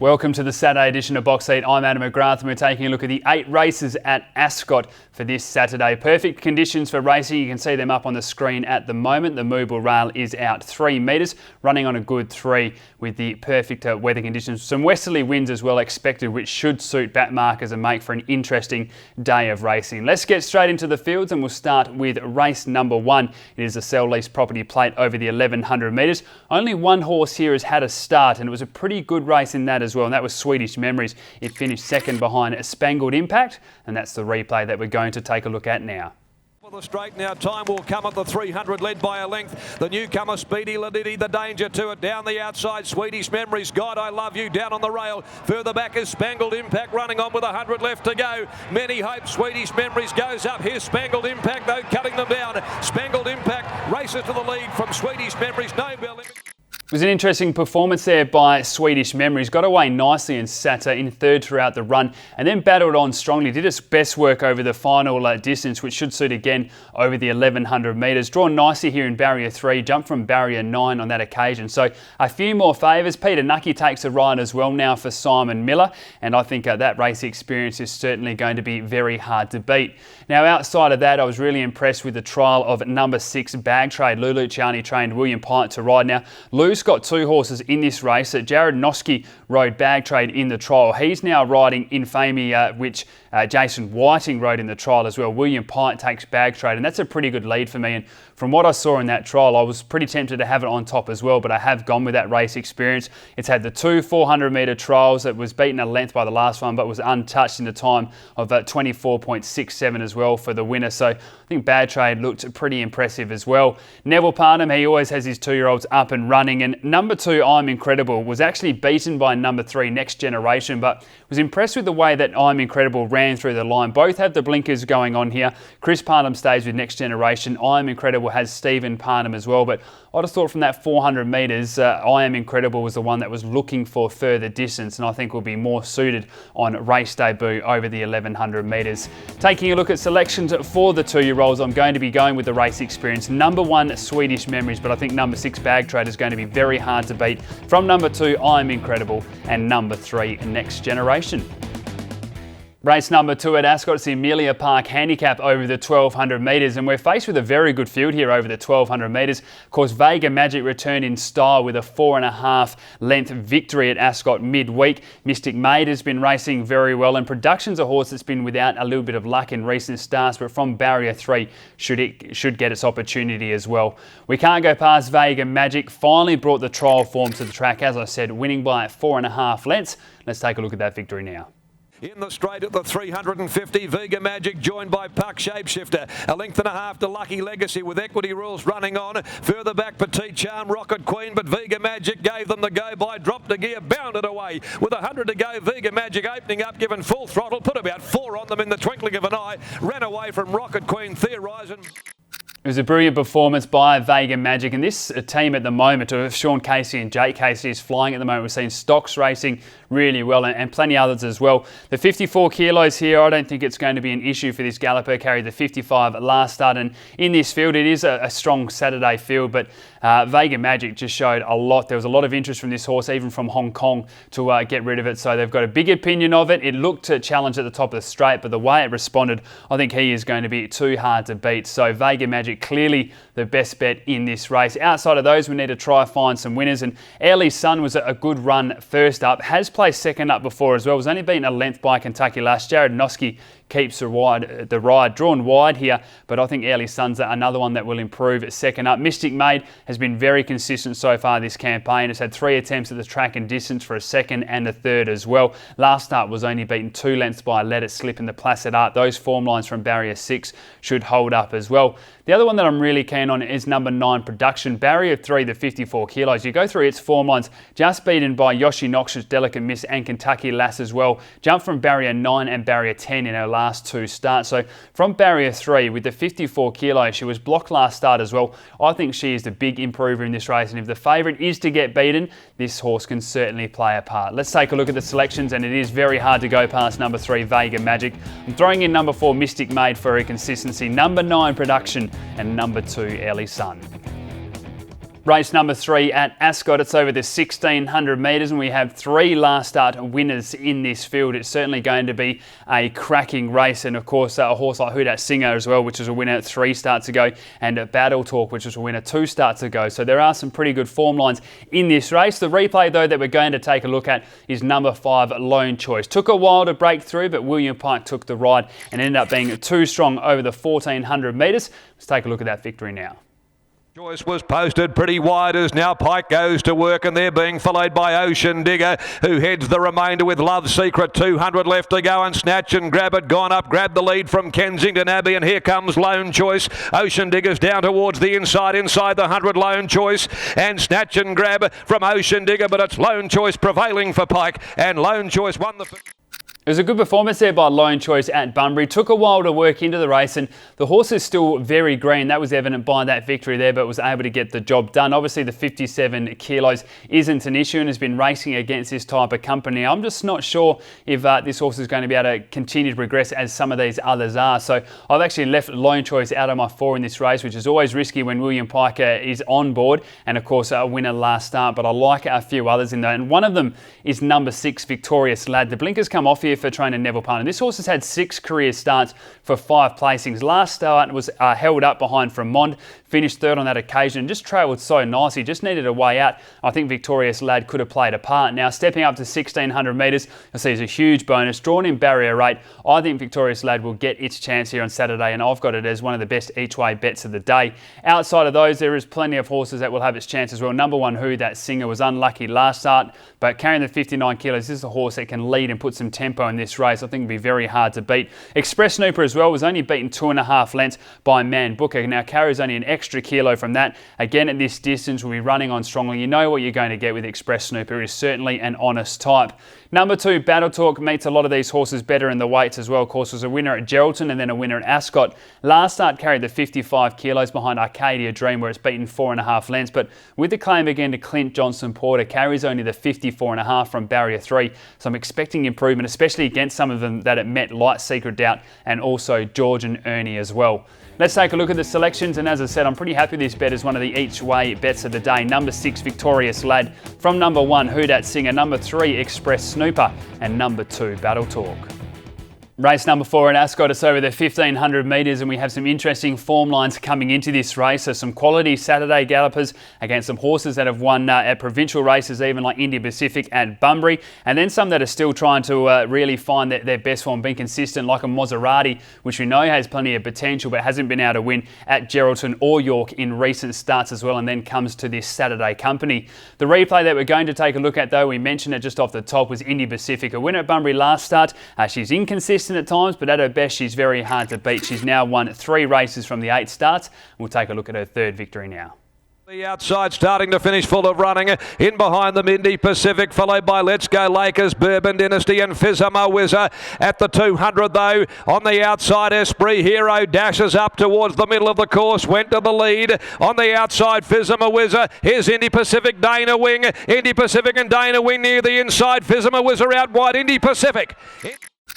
Welcome to the Saturday edition of Box Seat. I'm Adam McGrath and we're taking a look at the 8 races at Ascot for this Saturday. Perfect conditions for racing. You can see them up on the screen at the moment. The movable rail is out 3 metres, running on a good 3 with the perfect weather conditions. Some westerly winds as well expected, which should suit back markers and make for an interesting day of racing. Let's get straight into the fields and we'll start with race number 1. It is a Sell Lease Property Plate over the 1100 metres. Only one horse here has had a start and it was a pretty good race in that as well, and that was Swedish Memories. It finished second behind Spangled Impact, and that's the replay that we're going to take a look at now. The straight now, time will come at the 300, led by a length. The newcomer, Speedy Ladidi, the danger to it. Down the outside, Swedish Memories, God I Love You, down on the rail. Further back is Spangled Impact, running on with 100 left to go. Many hope Swedish Memories goes up. Here's Spangled Impact, though, cutting them down. Spangled Impact races to the lead from Swedish Memories. No bell. It was an interesting performance there by Swedish Memories. Got away nicely and sat in third throughout the run and then battled on strongly. Did its best work over the final distance, which should suit again over the 1100 metres. Drawn nicely here in barrier 3, jumped from barrier 9 on that occasion. So a few more favours. Peter Nucky takes a ride as well now for Simon Miller, and I think that race experience is certainly going to be very hard to beat. Now outside of that, I was really impressed with the trial of number 6 Bag Trade. Lou Luciani trained William Pyatt to ride. Now Lou's got 2 horses in this race. Jared Noski rode Bag Trade in the trial. He's now riding Infamia, which Jason Whiting rode in the trial as well. William Pyatt takes Bag Trade, and that's a pretty good lead for me. And from what I saw in that trial, I was pretty tempted to have it on top as well, but I have gone with that race experience. It's had the 2 400-metre trials. It was beaten a length by the last one, but was untouched in the time of 24.67 as well for the winner. So I think Bag Trade looked pretty impressive as well. Neville Parnham, he always has his 2-year-olds up and running, and number 2, I'm Incredible, was actually beaten by number 3, Next Generation, but was impressed with the way that I'm Incredible ran through the line. Both have the blinkers going on here. Chris Parnham stays with Next Generation. I Am Incredible has Stephen Parnham as well, but I just thought from that 400 metres, I Am Incredible was the one that was looking for further distance, and I think will be more suited on race debut over the 1100 metres. Taking a look at selections for the 2-year-olds, I'm going to be going with the race experience. Number 1, Swedish Memories, but I think number 6, Bag Trade is going to be very hard to beat. From number 2, I Am Incredible, and number 3, Next Generation. Race number 2 at Ascot, it's the Amelia Park Handicap over the 1200 metres, and we're faced with a very good field here over the 1200 metres. Of course, Vega Magic returned in style with a 4.5 length victory at Ascot midweek. Mystic Maid has been racing very well, and Production's a horse that's been without a little bit of luck in recent starts, but from barrier 3 should get its opportunity as well. We can't go past Vega Magic. Finally brought the trial form to the track, as I said, winning by 4.5 lengths. Let's take a look at that victory now. In the straight at the 350, Vega Magic joined by Puck Shapeshifter. A length and a half to Lucky Legacy with Equity Rules running on. Further back, Petite Charm, Rocket Queen, but Vega Magic gave them the go-by, dropped a gear, bounded away. With 100 to go, Vega Magic opening up, given full throttle, put about 4 on them in the twinkling of an eye, ran away from Rocket Queen, Theorizing. It was a brilliant performance by Vega Magic, and this team at the moment of Sean Casey and Jake Casey is flying at the moment. We've seen Stocks racing really well and plenty others as well. The 54 kilos here, I don't think it's going to be an issue for this galloper. Carried the 55 at last start, and in this field it is a strong Saturday field, but Vega Magic just showed a lot. There was a lot of interest from this horse, even from Hong Kong, to get rid of it, so they've got a big opinion of it. It looked to challenge at the top of the straight, but the way it responded, I think he is going to be too hard to beat. So Vega Magic clearly the best bet in this race. Outside of those, we need to try find some winners, and Airly's Sun was a good run first up. Has placed second up before as well. Was only beaten a length by Kentucky Lass. Jared Noski keeps the ride drawn wide here, but I think Airly's Sun's another one that will improve second up. Mystic Maid has been very consistent so far this campaign. It's had 3 attempts at the track and distance for a second and a third as well. Last start was only beaten 2 lengths by Let It Slip in the Placid Art. Those form lines from barrier 6 should hold up as well. The other one that I'm really keen on is number 9, Production. Barrier 3, the 54 kilos. You go through its form lines, just beaten by Yoshi Noxious, Delicate Miss and Kentucky Lass as well. Jumped from barrier 9 and barrier 10 in her last 2 starts. So from barrier 3 with the 54 kilos, she was blocked last start as well. I think she is the big improver in this race, and if the favourite is to get beaten, this horse can certainly play a part. Let's take a look at the selections, and it is very hard to go past number 3, Vega Magic. I'm throwing in number 4, Mystic Maid for her consistency, number 9, Production, and number 2, Airly's Sun. Race number 3 at Ascot. It's over the 1600 metres and we have 3 last start winners in this field. It's certainly going to be a cracking race, and of course a horse like Who Dat Singer as well, which was a winner 3 starts ago, and Battle Talk, which was a winner 2 starts ago. So there are some pretty good form lines in this race. The replay though that we're going to take a look at is number 5 Lone Choice. Took a while to break through, but William Pike took the ride and ended up being too strong over the 1400 metres. Let's take a look at that victory now. Choice was posted pretty wide as now Pike goes to work, and they're being followed by Ocean Digger, who heads the remainder with Love Secret. 200 left to go, and Snatch and Grab had gone up, grabbed the lead from Kensington Abbey, and here comes Lone Choice. Ocean Digger's down towards the inside the 100 Lone Choice, and Snatch and Grab from Ocean Digger, but it's Lone Choice prevailing for Pike, and Lone Choice won the... It was a good performance there by Lone Choice at Bunbury. Took a while to work into the race, and the horse is still very green. That was evident by that victory there, but was able to get the job done. Obviously, the 57 kilos isn't an issue and has been racing against this type of company. I'm just not sure if this horse is going to be able to continue to progress as some of these others are. So I've actually left Lone Choice out of my 4 in this race, which is always risky when William Pike is on board, and of course a winner last start. But I like a few others in there, and one of them is number 6 Victorious Lad. The blinkers come off here for trainer Neville Palmer. This horse has had 6 career starts for 5 placings. Last start was held up behind from Mond, finished 3rd on that occasion, and just travelled so nicely, just needed a way out. I think Victorious Lad could have played a part. Now stepping up to 1600 metres, I see is a huge bonus, drawn in barrier rate. I think Victorious Lad will get its chance here on Saturday, and I've got it as one of the best each way bets of the day. Outside of those, there is plenty of horses that will have its chance as well. Number 1 Who Dat Singer was unlucky last start, but carrying the 59 kilos, this is a horse that can lead and put some tempo in this race. I think it'd be very hard to beat. Express Snooper as well was only beaten 2.5 lengths by Man Booker. Now carries only an extra kilo from that. Again, at this distance, will be running on strongly. You know what you're going to get with Express Snooper. Is certainly an honest type. Number 2 Battle Talk meets a lot of these horses better in the weights as well. Of course, was a winner at Geraldton and then a winner at Ascot. Last start carried the 55 kilos behind Arcadia Dream, where it's beaten 4.5 lengths. But with the claim again to Clint Johnson Porter, carries only the 54.5 from barrier 3. So I'm expecting improvement, especially against some of them that it met, like Secret Doubt and also George and Ernie as well. Let's take a look at the selections, and as I said, I'm pretty happy this bet is one of the each way bets of the day. Number 6 Victorious Lad, from number 1 Who Dat Singer, number 3 Express Snooper, and number 2 Battle Talk. Race number 4 at Ascot, it's over the 1500 metres, and we have some interesting form lines coming into this race. So some quality Saturday gallopers against some horses that have won at provincial races, even like India Pacific at Bunbury, and then some that are still trying to really find their best form, being consistent, like a Maserati, which we know has plenty of potential but hasn't been able to win at Geraldton or York in recent starts as well, and then comes to this Saturday company. The replay that we're going to take a look at though, we mentioned it just off the top, was India Pacific, a winner at Bunbury last start. She's inconsistent at times, but at her best she's very hard to beat. She's now won 3 races from the 8 starts. We'll take a look at her 3rd victory now. The outside starting to finish full of running. In behind them, Indy Pacific, followed by Let's Go Lakers, Bourbon Dynasty and Fizama Wizza. At the 200 though, on the outside, Esprit Hero dashes up towards the middle of the course, went to the lead. On the outside, Fizama Wizza. Here's Indy Pacific, Dana Wing. Indy Pacific and Dana Wing near the inside. Fizama Wizza out wide, Indy Pacific.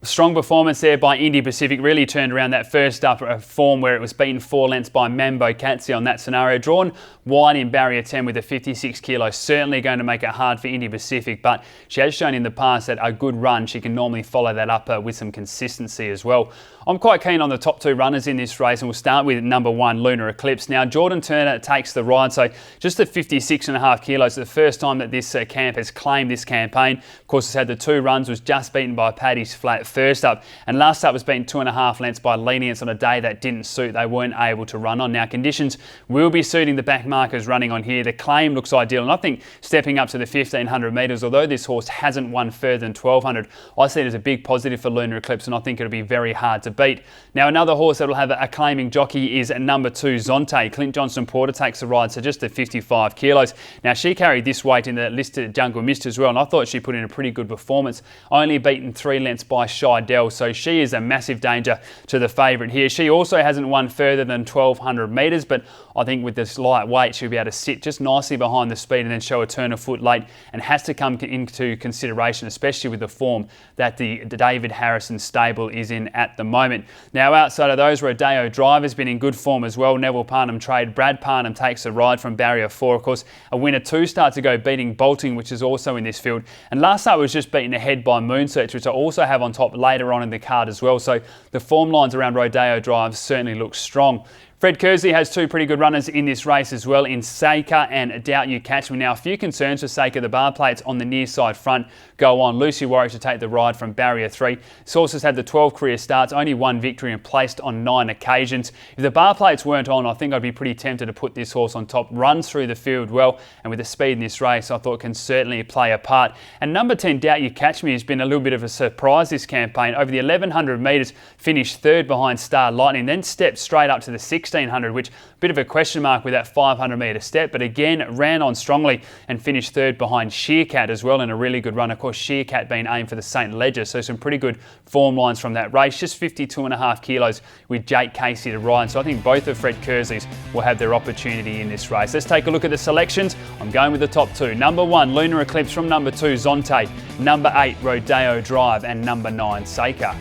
Strong performance there by Indy Pacific. Really turned around that first up form where it was beaten 4 lengths by Mambo Katsi on that scenario. Drawn wide in barrier 10 with a 56 kilos. Certainly going to make it hard for Indy Pacific, but she has shown in the past that a good run, she can normally follow that up with some consistency as well. I'm quite keen on the top 2 runners in this race, and we'll start with number 1 Lunar Eclipse. Now Jordan Turner takes the ride, so just the 56.5 kilos. The first time that this camp has claimed this campaign. Of course, it's had the 2 runs, was just beaten by Paddy's Flat first up, and last up was beaten 2.5 lengths by Lenience on a day that didn't suit. They weren't able to run on. Now conditions will be suiting the back markers running on here. The claim looks ideal, and I think stepping up to the 1500 metres, although this horse hasn't won further than 1200, I see it as a big positive for Lunar Eclipse, and I think it'll be very hard to beat. Now another horse that will have a claiming jockey is number 2 Zonte. Clint Johnson Porter takes the ride, so just the 55 kilos. Now she carried this weight in the listed Jungle Mist as well, and I thought she put in a pretty good performance. Only beaten 3 lengths by Shidell, so she is a massive danger to the favourite here. She also hasn't won further than 1200 metres, but I think with this light weight, she'll be able to sit just nicely behind the speed and then show a turn of foot late, and has to come into consideration, especially with the form that the David Harrison stable is in at the moment. Now, outside of those, Rodeo Drive has been in good form as well. Neville Parnham trade. Brad Parnham takes a ride from barrier 4. Of course, a winner 2 starts ago, beating Bolting, which is also in this field. And last start was just beaten ahead by Moonsearch, which I also have on top later on in the card as well. So the form lines around Rodeo Drive certainly look strong. Fred Kersley has 2 pretty good runners in this race as well, in Saker and Doubt You Catch Me. Now, a few concerns for Saker. The bar plates on the near side front go on. Lucy Warwick to take the ride from barrier 3. This horse has had the 12 career starts, only 1 victory and placed on 9 occasions. If the bar plates weren't on, I think I'd be pretty tempted to put this horse on top. Runs through the field well, and with the speed in this race, I thought can certainly play a part. And number 10, Doubt You Catch Me, has been a little bit of a surprise this campaign. Over the 1100 metres, finished 3rd behind Star Lightning, then stepped straight up to the 1600, which bit of a question mark with that 500 metre step, but again ran on strongly and finished 3rd behind Sheercat as well in a really good run. Of course, Sheercat being aimed for the St Ledger, so some pretty good form lines from that race. Just 52.5 kilos with Jake Casey to ride, so I think both of Fred Kersley's will have their opportunity in this race. Let's take a look at the selections. I'm going with the top 2. Number 1, Lunar Eclipse from number 2, Zonte. Number 8, Rodeo Drive, and number 9, Saker.